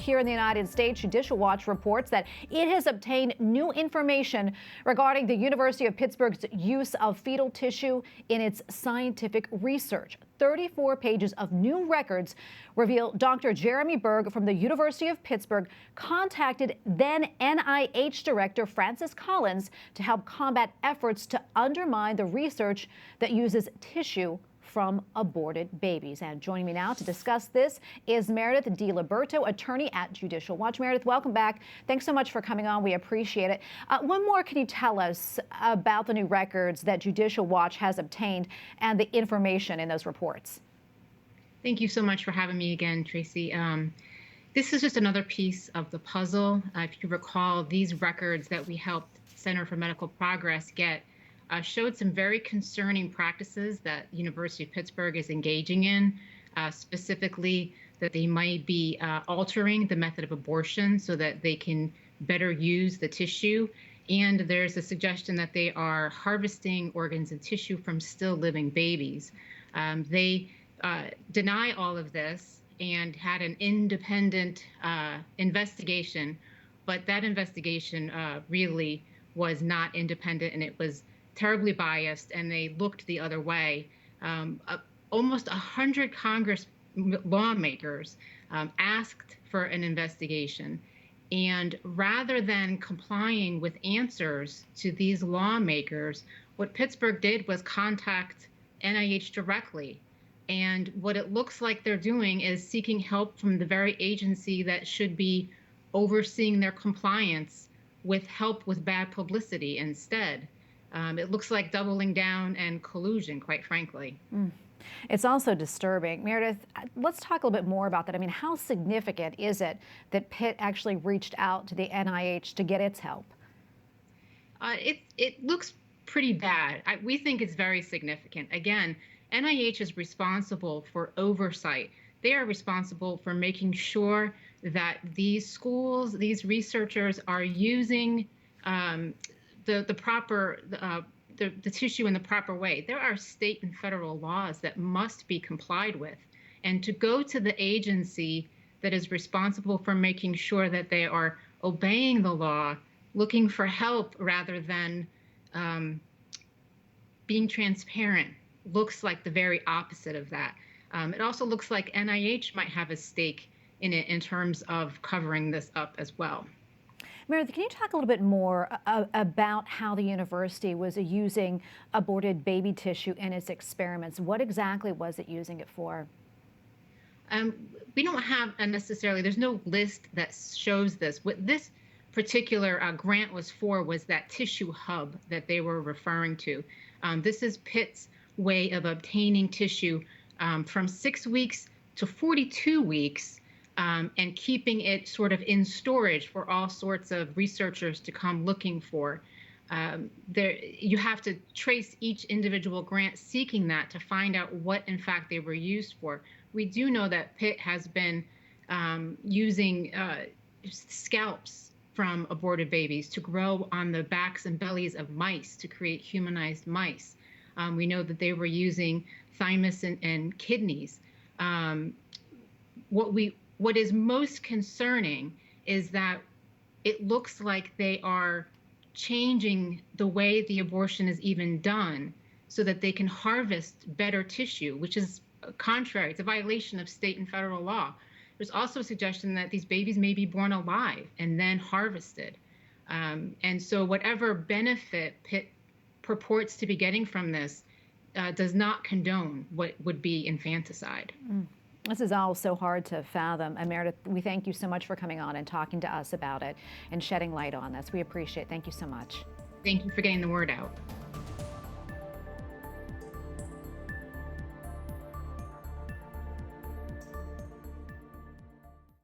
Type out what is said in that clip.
here in the United States, Judicial Watch reports that it has obtained new information regarding the University of Pittsburgh's use of fetal tissue in its scientific research. 34 pages of new records reveal Dr. Jeremy Berg from the University of Pittsburgh contacted then NIH Director Francis Collins to help combat efforts to undermine the research that uses tissue from aborted babies. And joining me now to discuss this is Meredith DiLiberto, attorney at Judicial Watch. Meredith, welcome back. Thanks so much for coming on. We appreciate it. One more, can you tell us about the new records that Judicial Watch has obtained and the information in those reports? Thank you so much for having me again, Tracy. This is just another piece of the puzzle. If you recall, these records that we helped Center for Medical Progress get showed some very concerning practices that University of Pittsburgh is engaging in, specifically that they might be altering the method of abortion so that they can better use the tissue. And there's a suggestion that they are harvesting organs and tissue from still living babies. They deny all of this and had an independent investigation, but that investigation really was not independent, and it was terribly biased, and they looked the other way. Almost 100 Congress lawmakers asked for an investigation, and rather than complying with answers to these lawmakers, what Pittsburgh did was contact NIH directly. And what it looks like they're doing is seeking help from the very agency that should be overseeing their compliance with help with bad publicity instead. It looks like doubling down and collusion, quite frankly. It's also disturbing. Meredith, let's talk a little bit more about that. I mean, how significant is it that Pitt actually reached out to the NIH to get its help? It looks pretty bad. We think it's very significant. Again, NIH is responsible for oversight. They are responsible for making sure that these schools, these researchers are using the tissue in the proper way. There are state and federal laws that must be complied with. And to go to the agency that is responsible for making sure that they are obeying the law, looking for help rather than being transparent, looks like the very opposite of that. It also looks like NIH might have a stake in it in terms of covering this up as well. Meredith, can you talk a little bit more about how the university was using aborted baby tissue in its experiments? What exactly was it using it for? We don't have necessarily, there's no list that shows this. What this particular grant was for was that tissue hub that they were referring to. This is Pitt's way of obtaining tissue from 6 weeks to 42 weeks. And keeping it sort of in storage for all sorts of researchers to come looking for. You have to trace each individual grant seeking that to find out what, in fact, they were used for. We do know that Pitt has been using scalps from aborted babies to grow on the backs and bellies of mice to create humanized mice. We know that they were using thymus and kidneys. What is most concerning is that it looks like they are changing the way the abortion is even done so that they can harvest better tissue, which is contrary. It's a violation of state and federal law. There's also a suggestion that these babies may be born alive and then harvested. And so whatever benefit Pitt purports to be getting from this does not condone what would be infanticide. This is all so hard to fathom. And Meredith, we thank you so much for coming on and talking to us about it and shedding light on this. We appreciate it. Thank you so much. Thank you for getting the word out.